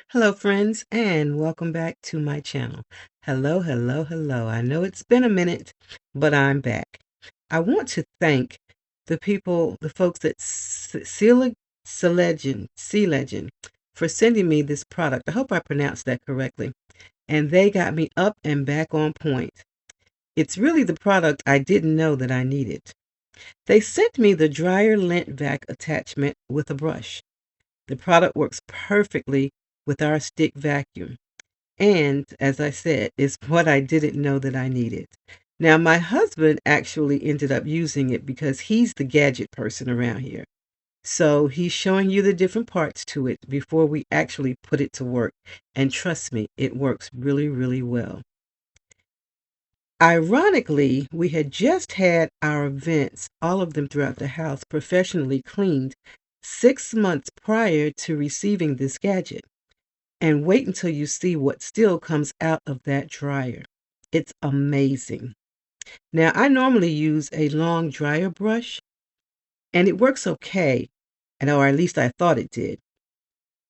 Hello, friends, and welcome back to my channel. Hello, hello, hello. I know it's been a minute, but I'm back. I want to thank the folks at Sea Legend for sending me this product. I hope I pronounced that correctly. And they got me up and back on point. It's really the product I didn't know that I needed. They sent me the dryer lint vac attachment with a brush. The product works perfectly with our stick vacuum. And as I said, it's what I didn't know that I needed. Now, my husband actually ended up using it because he's the gadget person around here. So he's showing you the different parts to it before we actually put it to work. And trust me, it works really, really well. Ironically, we had just had our vents, all of them throughout the house, professionally cleaned 6 months prior to receiving this gadget. And wait until you see what still comes out of that dryer. It's amazing. Now, I normally use a long dryer brush, and it works okay, or at least I thought it did.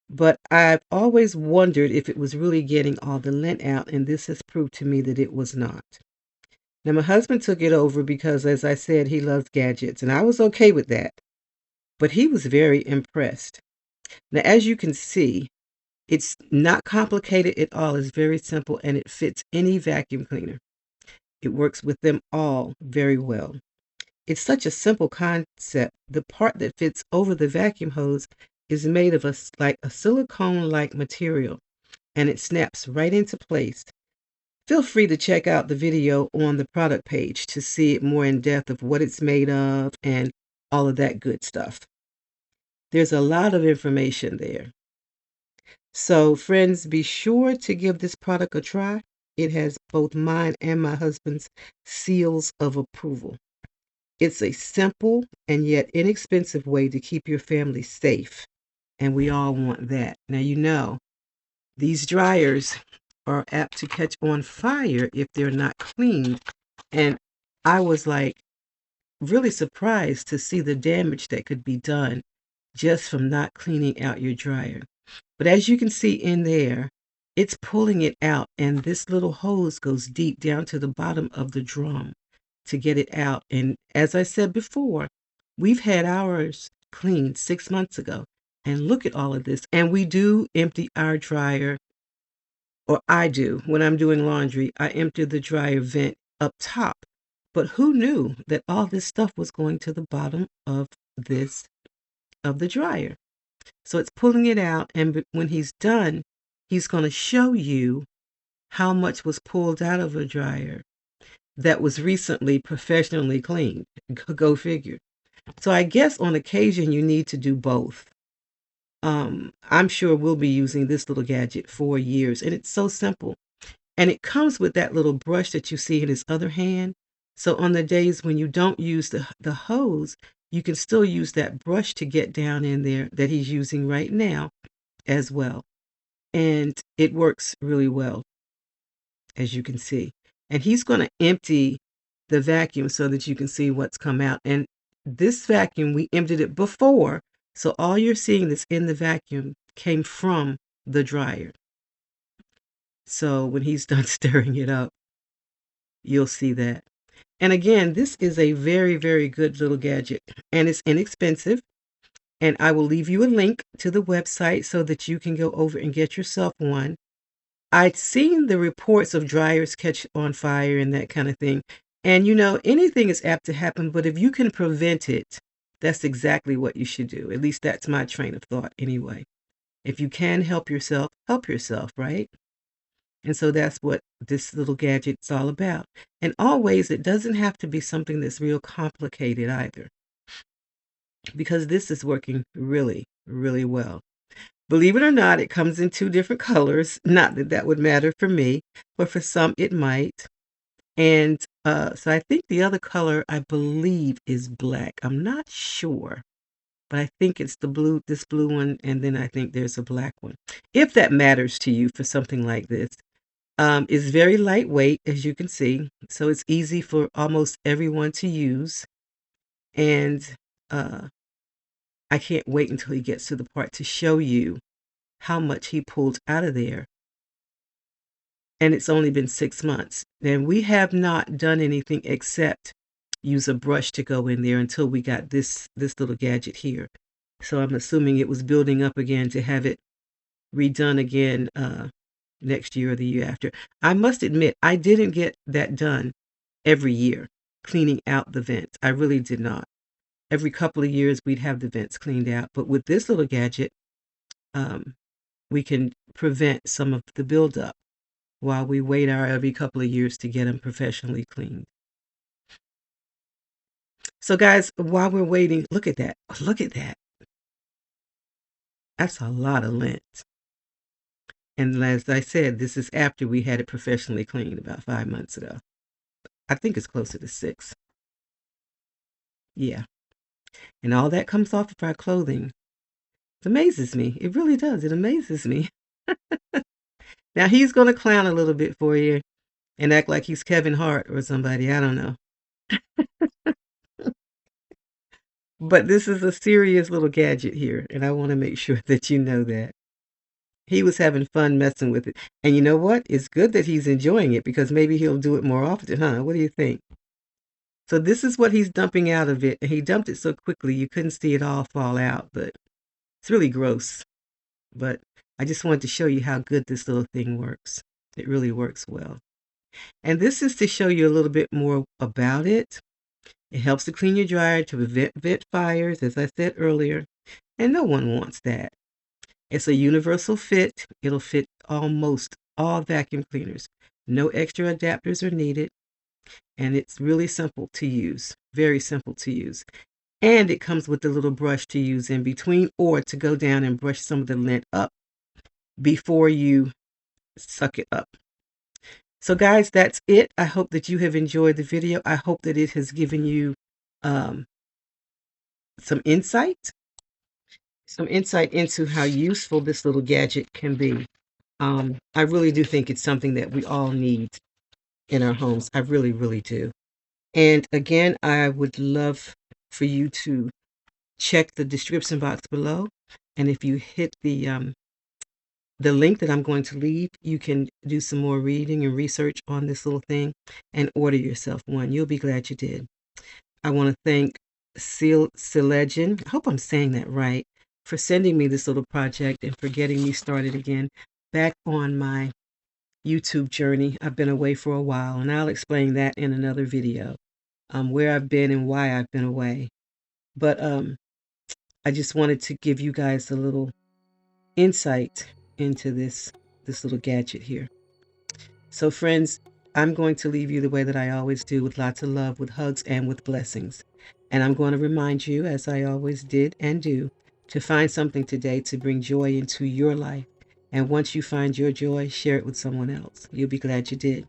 But I've always wondered if it was really getting all the lint out, and this has proved to me that it was not. Now, my husband took it over because, as I said, he loves gadgets, and I was okay with that. But he was very impressed. Now, as you can see, it's not complicated at all. It's very simple, and it fits any vacuum cleaner. It works with them all very well. It's such a simple concept. The part that fits over the vacuum hose is made of like a silicone-like material, and it snaps right into place. Feel free to check out the video on the product page to see it more in depth of what it's made of and all of that good stuff. There's a lot of information there. So, friends, be sure to give this product a try. It has both mine and my husband's seals of approval. It's a simple and yet inexpensive way to keep your family safe, and we all want that. Now, you know, these dryers are apt to catch on fire if they're not cleaned, and I was like really surprised to see the damage that could be done just from not cleaning out your dryer. But as you can see in there, it's pulling it out, and this little hose goes deep down to the bottom of the drum to get it out. And as I said before, we've had ours cleaned 6 months ago. And look at all of this. And we do empty our dryer, or I do. When I'm doing laundry, I empty the dryer vent up top. But who knew that all this stuff was going to the bottom of the dryer? So it's pulling it out, and when he's done, he's going to show you how much was pulled out of a dryer that was recently professionally cleaned. Go figure. So I guess on occasion you need to do both. I'm sure we'll be using this little gadget for years, and it's so simple. And it comes with that little brush that you see in his other hand. So on the days when you don't use the hose, you can still use that brush to get down in there that he's using right now as well. And it works really well, as you can see. And he's going to empty the vacuum so that you can see what's come out. And this vacuum, we emptied it before, so all you're seeing that's in the vacuum came from the dryer. So when he's done stirring it up, you'll see that. And again, this is a very, very good little gadget, and it's inexpensive. And I will leave you a link to the website so that you can go over and get yourself one. I'd seen the reports of dryers catch on fire and that kind of thing. And you know, anything is apt to happen, but if you can prevent it, that's exactly what you should do. At least that's my train of thought anyway. If you can help yourself, right? And so that's what this little gadget's all about. And always, it doesn't have to be something that's real complicated either, because this is working really, really well. Believe it or not, it comes in 2 different colors. Not that that would matter for me, but for some it might. And so I think the other color, I believe, is black. I'm not sure, but I think it's this blue one, and then I think there's a black one. If that matters to you for something like this. It's very lightweight, as you can see, so it's easy for almost everyone to use. And I can't wait until he gets to the part to show you how much he pulled out of there. And it's only been 6 months. And we have not done anything except use a brush to go in there until we got this little gadget here. So I'm assuming it was building up again to have it redone again next year or the year after. I must admit, I didn't get that done every year, cleaning out the vents. I really did not. Every couple of years, we'd have the vents cleaned out. But with this little gadget, we can prevent some of the buildup while we wait our every couple of years to get them professionally cleaned. So guys, while we're waiting, look at that. Look at that. That's a lot of lint. And as I said, this is after we had it professionally cleaned about 5 months ago. I think it's closer to 6. Yeah. And all that comes off of our clothing. It amazes me. It really does. It amazes me. Now he's going to clown a little bit for you and act like he's Kevin Hart or somebody. I don't know. But this is a serious little gadget here, and I want to make sure that you know that. He was having fun messing with it. And you know what? It's good that he's enjoying it because maybe he'll do it more often, huh? What do you think? So this is what he's dumping out of it. And he dumped it so quickly you couldn't see it all fall out, but it's really gross. But I just wanted to show you how good this little thing works. It really works well. And this is to show you a little bit more about it. It helps to clean your dryer to prevent vent fires, as I said earlier, and no one wants that. It's a universal fit. It'll fit almost all vacuum cleaners. No extra adapters are needed, and it's really simple to use, very simple to use. And it comes with a little brush to use in between or to go down and brush some of the lint up before you suck it up. So guys, that's it. I hope that you have enjoyed the video. I hope that it has given you some insight into how useful this little gadget can be. I really do think it's something that we all need in our homes. I really, really do. And again, I would love for you to check the description box below. And if you hit the link that I'm going to leave, you can do some more reading and research on this little thing and order yourself one. You'll be glad you did. I want to thank Legend, I hope I'm saying that right, for sending me this little project and for getting me started again back on my YouTube journey. I've been away for a while, and I'll explain that in another video, where I've been and why I've been away. But I just wanted to give you guys a little insight into this little gadget here. So friends, I'm going to leave you the way that I always do, with lots of love, with hugs, and with blessings. And I'm going to remind you, as I always did and do, to find something today to bring joy into your life. And once you find your joy, share it with someone else. You'll be glad you did.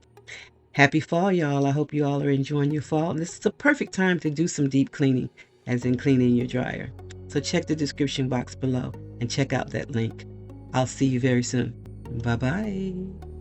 Happy fall, y'all. I hope you all are enjoying your fall. And this is a perfect time to do some deep cleaning, as in cleaning your dryer. So check the description box below and check out that link. I'll see you very soon. Bye-bye.